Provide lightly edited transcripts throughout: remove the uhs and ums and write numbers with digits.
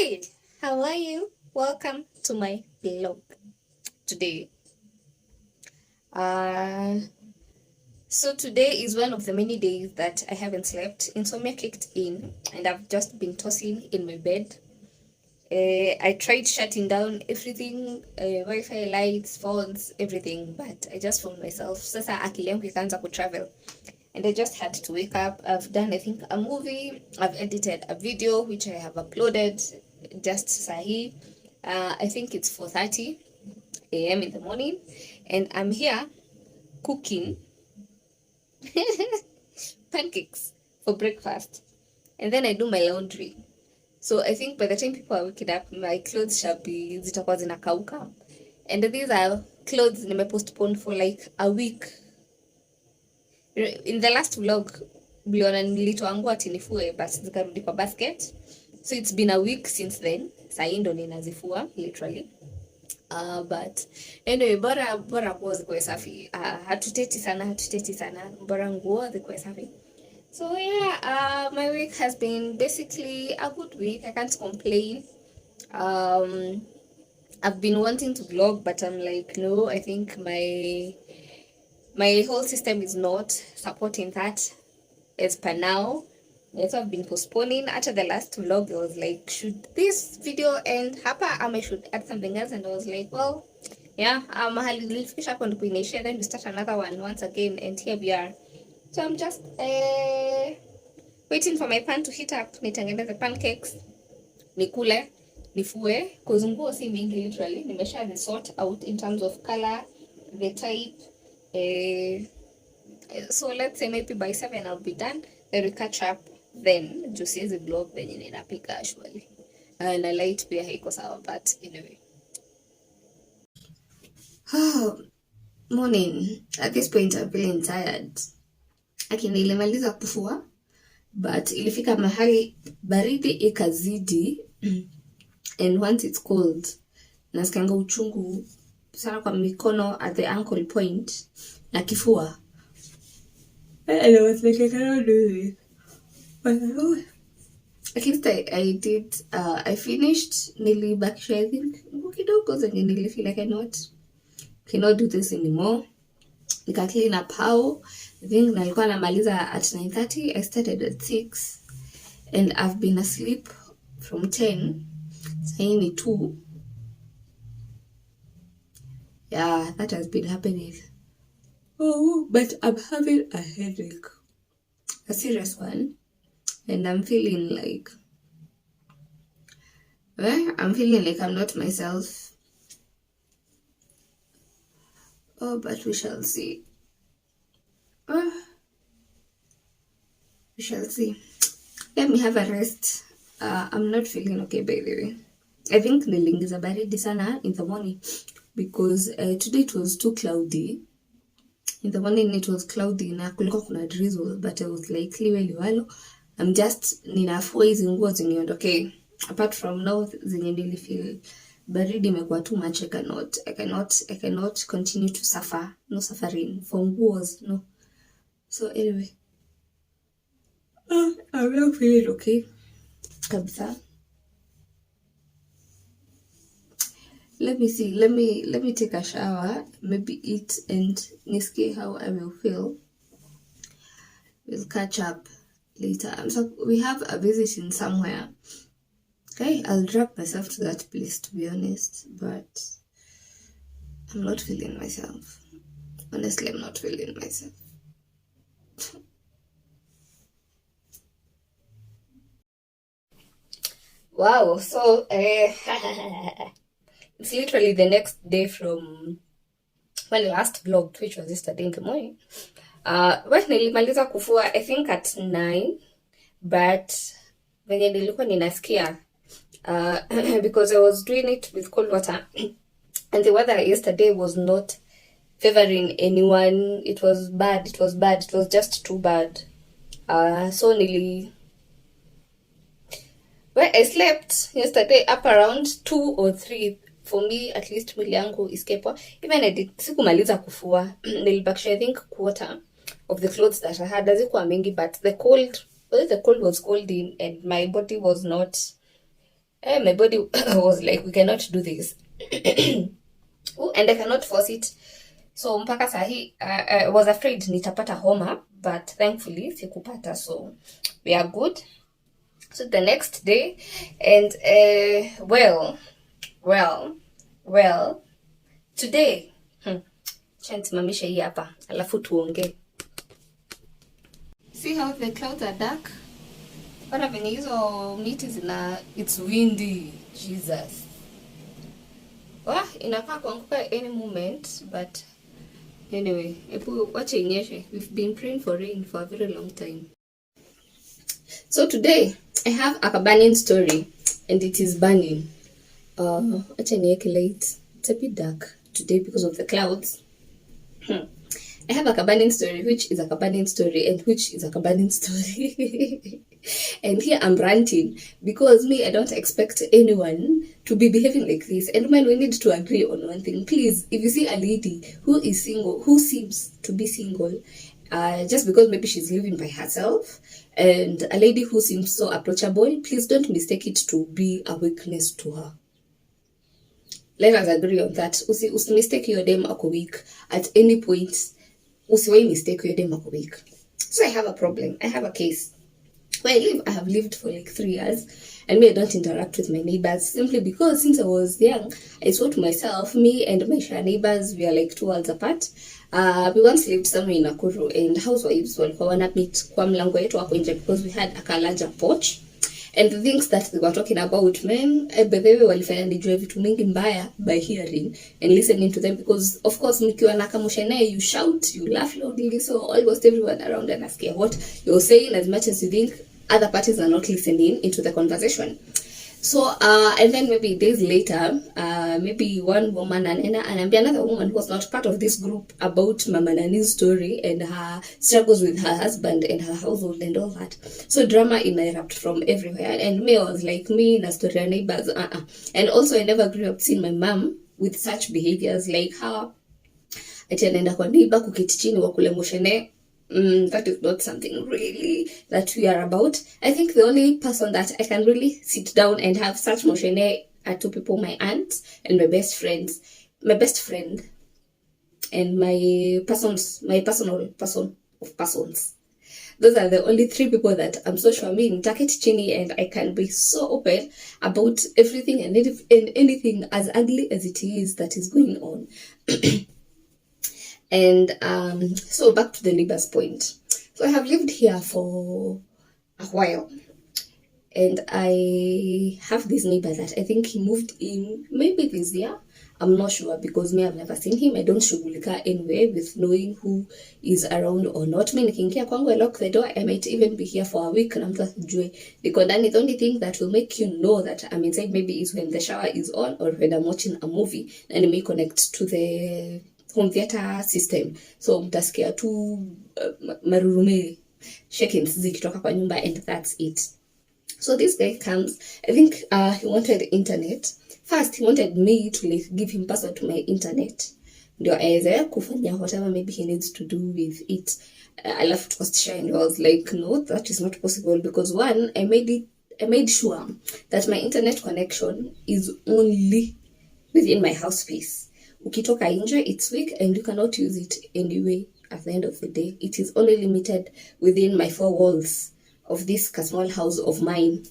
Hey, how are you? Welcome to my vlog today. Uh, so today is one of the many days that I haven't slept. Insomnia kicked in, and I've just been tossing in my bed. I tried shutting down everything, Wi-Fi, lights, phones, everything, but I just found myself. Sasa akili yangu ikaanza kutravel, and I just had to wake up. I've done, I think, a movie. I've edited a video which I have uploaded just sahi. I think it's 4:30 a.m. in the morning, and I'm here cooking pancakes for breakfast, and then I do my laundry. So I think by the time people are waking up, my clothes shall be zitakuwa zinakauka, and these are clothes nimepostpone for like a week. In the last vlog mliona nilitoa nguo ati nifue but zikarudi kwa basket, so it's been a week since then. Sahii ndo ninazifua literally. But anyway, bora nguo zikuwe safi. Hatuteti sana, bora nguo zikuwe safi. So yeah, my week has been basically a good week. I can't complain. I've been wanting to vlog, but I'm like, no, I think my whole system is not supporting that as per now. So I've been postponing. After the last vlog, I was like, should this video end hapa I should add something else? And I was like, well, yeah, mahali nilifikisha hapo ndipo inaishia, then we start another one once again, and here we are. So I'm just waiting for my pan to heat up, nitengeneze pancakes, nikule, nifue, cause nguo si mingi literally. Nimesha sort out in terms of color, the type. So let's say maybe by 7 I'll be done. Then we catch up. Then jusiezi vlog venye ninapika actually. Na light pia haiko sawa, but anyway. Morning. At this point I'm feeling tired. Nilimaliza kufua, but ilifika mahali baridi ikazidi and once it's cold nasikanga uchungu sana kwa mikono at the ankle point na kifua. And I was like, I cannot do this. But at least I did. I finished. Nilibakisha, I think, kidogo zenye nilifeel like I cannot do this anymore. Nika clean up how. I think nalikuwa namaliza at 9:30. I started at 6. And I've been asleep from 10. Sahii ni 2. Yeah, that has been happening. Oh, but I'm having a headache. A serious one. And I'm feeling like I'm not myself. Oh, but we shall see. We shall see. Let me have a rest. I'm not feeling okay, by the way. I think niliingiza baridi sana in the morning because today it was too cloudy. In the morning it was cloudy na kulikuwa kuna drizzle, but I was like liwalo. I'm just ninafua hizi nguo ziniondoke. Apart from now zenye nilifeel baridi imekuwa too much. I cannot continue to suffer. No suffering for nguos, no. So anyway, I'm not feeling okay kabisa. Let me see. Let me take a shower, maybe eat, and nisikie how I will feel. We'll catch up later. So we have a visit in somewhere. Okay, I'll drag myself to that place, to be honest, but I'm not feeling myself. Honestly, I'm not feeling myself. Wow, so it's literally the next day from when I last vlogged, which was yesterday in the morning. When nilimaliza kufua, I think at 9, but venye nilikuwa ninasikia because I was doing it with cold water and the weather yesterday was not favoring anyone. It was bad. It was just too bad. So I slept yesterday up around 2 or 3. For me, at least mwili yangu iskepo. Even I did sikumaliza kufua. Nilibakisha, I think, quarter of the clothes that I had. Hazikuwa mingi, but the cold was cold in, and my body was not My body was like, we cannot do this. Oh, and I cannot force it. So mpaka sahi, I was afraid nitapata homa, but thankfully sikupata, so we are good. So the next day, and well, today, chansimamisha hii hapa, alafu tuongee. See how the clouds are dark? Bana venye hizo miti zina, it's windy, Jesus. Inakaa kuanguka any moment, but anyway, epu wache inyeshe. We've been praying for rain for a very long time. So today, I have a burning story, and it is burning. Wacha niweke light. It's a bit dark today because of the clouds. I have a Kabbanian story, which is a Kabbanian story, and which is a Kabbanian story. And here I'm ranting because me, I don't expect anyone to be behaving like this. And man, we need to agree on one thing. Please, if you see a lady who is single, who seems to be single, just because maybe she's living by herself, and a lady who seems so approachable, please don't mistake it to be a weakness to her. Let us agree on that. Usi mistake your dem ako weak at any point. Usiwai mistake your dem ako weak. So I have a problem. I have a case. Where I have lived for like 3 years, and me, I don't interact with my neighbors simply because since I was young, I swore to myself, me and my neighbors, we are like 2 worlds apart. We once lived somewhere in Nakuru, and housewives walikuwa wana meet kwa mlango yetu hapo nje because we had a larger porch. And the things that they were talking about, man, bebewe walifanya nijue vitu mingi mbaya by hearing and listening to them, because of course mkiwa na kamushene, you shout, you laugh loudly, so almost everyone around and ask what you're saying, as much as you think other parties are not listening into the conversation. So and then maybe days later, maybe one woman and another woman who was not part of this group about Mama Nani's story and her struggles with her husband and her household and all that. So drama erupt from everywhere, and me was like, me na story ya neighbors, And also I never grew up seeing my mom with such behaviors, like how ati anaenda kwa neighbor kuketi chini wakule mushene. That is not something really that we are about. I think the only person that I can really sit down and have such moshene are 2 people, my aunt and my best friend, and my personal person of persons. Those are the only 3 people that I'm so sure me ntaketi chini and I can be so open about everything and anything as ugly as it is that is going on. And so back to the neighbor's point. So I have lived here for a while, and I have this neighbor that I think he moved in maybe this year. I'm not sure because me, I've never seen him. I don't shughulika anyway with knowing who is around or not. Me nikiingia kwangu, I lock the door. I might even be here for a week na mtu asijue niko ndani. The only thing that will make you know that I'm inside maybe is when the shower is on or when I'm watching a movie and me connect to the home theater system, so mtasikia tu marurume shakings zikitoka kwa nyumba, and that's it. So this guy comes, I think he wanted internet. First he wanted me to like give him password to my internet ndio aweze kufanya whatever maybe he needs to do with it. I left to cost share, and I was like, no, that is not possible, because one, I made sure that my internet connection is only within my house space. Ukitoka nje, it's weak and you cannot use it anyway. At the end of the day, it is only limited within my 4 walls of this small house of mine.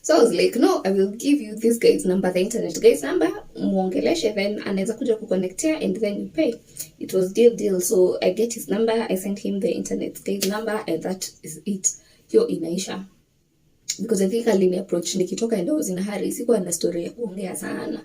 So I was like, no, I will give you this guy's number, the internet guy's number, muongeleshe, then anaweza kuja kuconnectia and then you pay. It was deal. So I get his number, I sent him the internet guy's number, and that is it. Hiyo inaisha. Because I think alini approach nikitoka and I was in a hurry, sikuwa na story ya kuongea sana.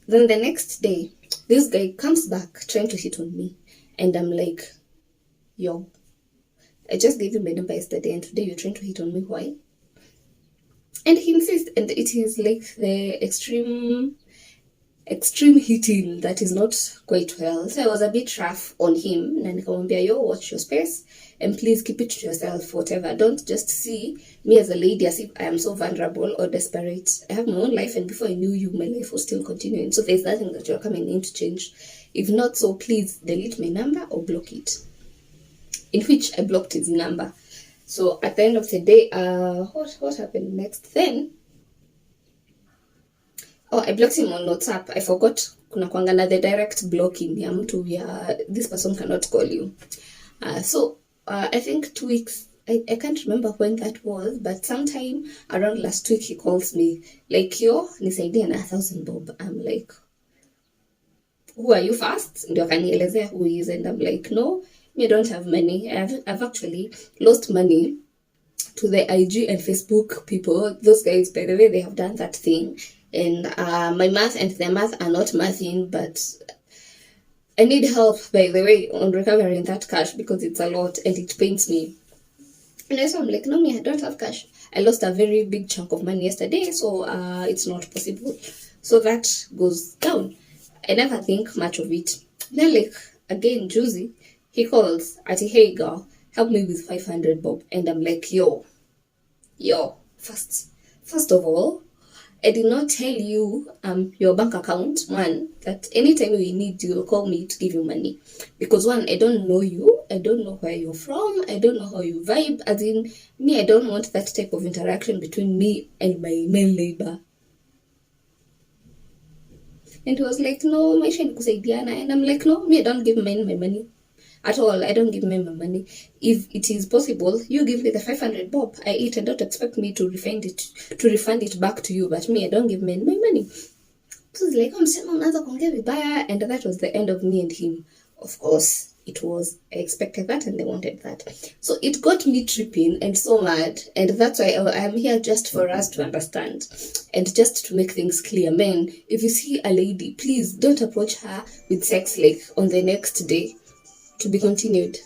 Then the next day, this guy comes back trying to hit on me. And I'm like, yo, I just gave you my number yesterday and today you're trying to hit on me. Why? And he insists, and it is like the extreme hitting that is not quite well. So I was a bit rough on him. Na nikamwambia, yo, watch your space and please keep it to yourself, whatever. Don't just see me as a lady as if I am so vulnerable or desperate. I have my own life, and before I knew you, my life was still continuing. So there's nothing that you're coming in to change. If not so, please delete my number or block it. In which I blocked his number. So at the end of the day, what happened next then? Oh, I blocked him on WhatsApp. I forgot kuna kwanga na the direct blocking ya mtu ya this person cannot call you. So I think 2 weeks, I can't remember when that was, but sometime around last week he calls me like, yo, nisaidie na 1,000 bob. I'm like, who are you first? Ndio akanielezea who he is, and I'm like, no, me don't have money. I've actually lost money to the IG and Facebook people. Those guys, by the way, they have done that thing. And my math and their math are not mathing, but I need help, by the way, on recovering that cash because it's a lot and it pains me. And so I'm like, no, me, I don't have cash. I lost a very big chunk of money yesterday, so it's not possible. So that goes down. I never think much of it. Then, like, again, Juicy, he calls, ati, hey, girl, help me with 500 bob. And I'm like, yo, first of all, I did not tell you your bank account, one, that anytime we need you, call me to give you money. Because one, I don't know you, I don't know where you're from, I don't know how you vibe. As in, me, I don't want that type of interaction between me and my male neighbor. And he was like, no, maisha ni kusaidiana. And I'm like, no, me, I don't give men my money. At all, I don't give men my money. If it is possible, you give me the 500 bob. I eat and don't expect me to refund it back to you. But me, I don't give men my money. So it's like, msema unaanza kuongea vibaya, and that was the end of me and him. Of course, it was. I expected that and they wanted that. So it got me tripping and so mad. And that's why I'm here just for us to understand. And just to make things clear, men, if you see a lady, please don't approach her with sex like on the next day. To be continued.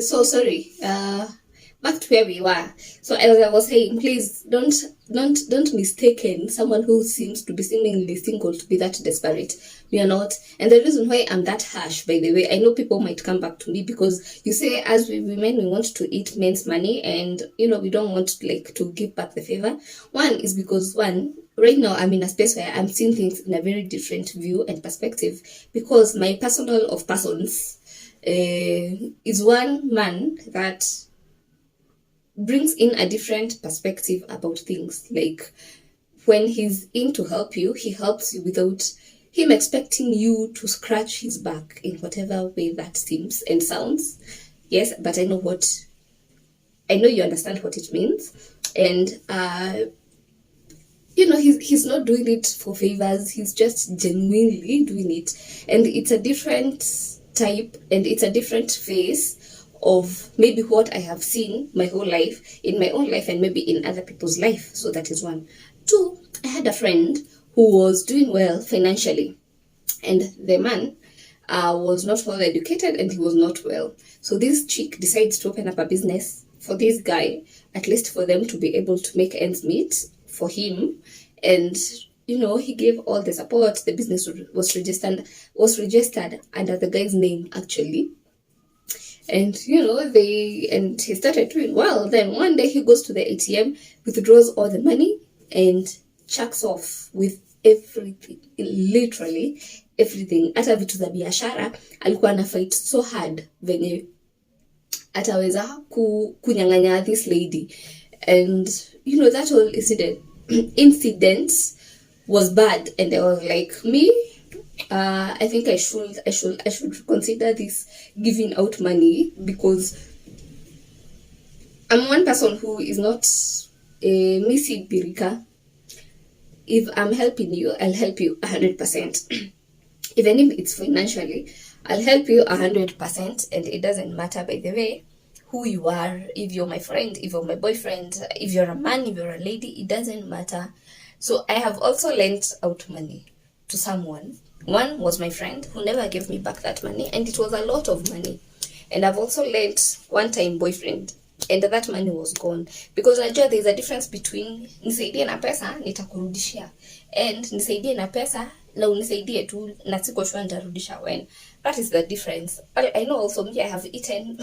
So sorry. Back to where we were. So as I was saying, please don't mistaken someone who seems to be seemingly single to be that desperate. We are not. And the reason why I'm that harsh, by the way, I know people might come back to me because you say as we women we want to eat men's money, and we don't want to give back the favor. One is because right now I'm in a space where I'm seeing things in a very different view and perspective, because my personal of persons is one man that brings in a different perspective about things. Like when he's in to help you, he helps you without him expecting you to scratch his back in whatever way that seems and sounds. Yes, but I know you understand what it means. And he's not doing it for favors, he's just genuinely doing it. And it's a different type and it's a different face of maybe what I have seen my whole life, in my own life and maybe in other people's life. So that is one. Two, I had a friend who was doing well financially, and the man was not well educated and he was not well. So this chick decides to open up a business for this guy, at least for them to be able to make ends meet for him. And he gave all the support. The business was registered under the guy's name actually. And he started doing well. Then one day he goes to the ATM, withdraws all the money and chucks off with everything, literally everything. Hata vitu za biashara alikuwa na fight so hard venye ataweza kunyang'anya this lady. And that whole incident was bad. And I was like, me, I think I should consider this giving out money, because I'm one person who is not a missy birika. If I'm helping you, I'll help you 100%. Even if it's financially, I'll help you 100%. And it doesn't matter, by the way, who you are. If you're my friend, if you're my boyfriend, if you're a man, if you're a lady, it doesn't matter. So I have also lent out money to someone. One was my friend who never gave me back that money, and it was a lot of money. And I've also lent one time boyfriend, and that money was gone. Because najua there's a difference between nisaidie na pesa nitakurudishia and nisaidie na pesa na unisaidie tu na siko sure nitarudisha when. That is the difference. I know also me, I have eaten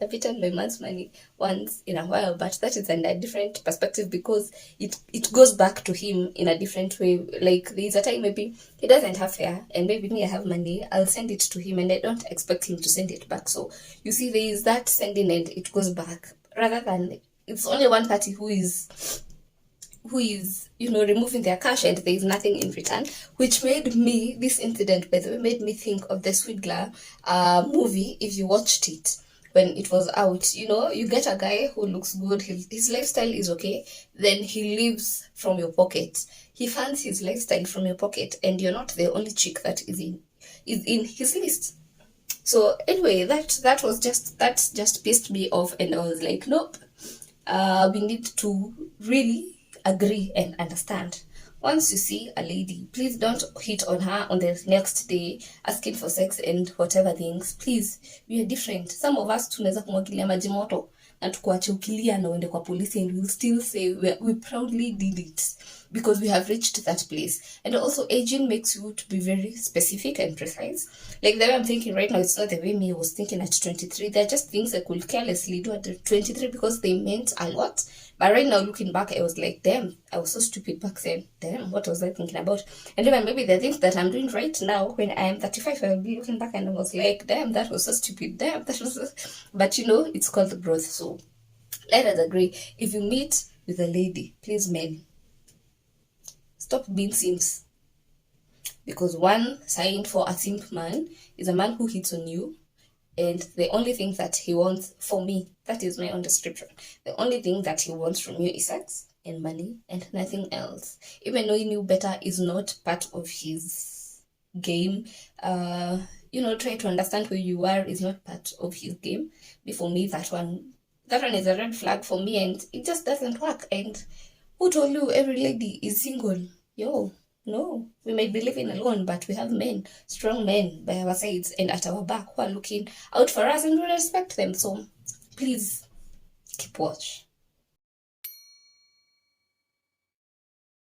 I've eaten my man's money once in a while, but that is in a different perspective because it goes back to him in a different way. Like there's a time maybe he doesn't have fare and maybe me I have money, I'll send it to him and I don't expect him to send it back. So you see there is that sending and it goes back, rather than it's only one party who is removing their cash and there is nothing in return, which made me, this incident by the way, made me think of the Swidler movie. If you watched it when it was out, you get a guy who looks good, his lifestyle is okay, then he lives from your pocket, he funds his lifestyle from your pocket, and you're not the only chick that is in his list. So anyway, that just pissed me off, and I was like, nope, we need to really agree and understand. Once you see a lady, please don't hit on her on the next day asking for sex and whatever things. Please, we are different. Some of us tunaweza kumwagilia maji moto na tukuache ukilia na uende kwa polisi, and we'll still say we proudly did it because we have reached that place. And also aging makes you to be very specific and precise. Like the way I'm thinking right now, it's not the way me was thinking at 23. They're just things I could carelessly do at 23 because they meant a lot. But right now, looking back, I was like, damn, I was so stupid back then. Damn, what was I thinking about? And even maybe the things that I'm doing right now, when I am 35, I'll be looking back and I was like, damn, that was so stupid. Damn, that was so... But it's called the growth. So let us agree. If you meet with a lady, please, men, stop being simps. Because one sign for a simp man is a man who hits on you, and the only thing that he wants, for me, that is my own description, the only thing that he wants from you is sex and money and nothing else. Even knowing you better is not part of his game. Try to understand who you are is not part of his game. For me, that one is a red flag for me, and it just doesn't work. And who told you every lady is single? No, we may be living alone, but we have men, strong men by our sides and at our back who are looking out for us, and we respect them. So please keep watch.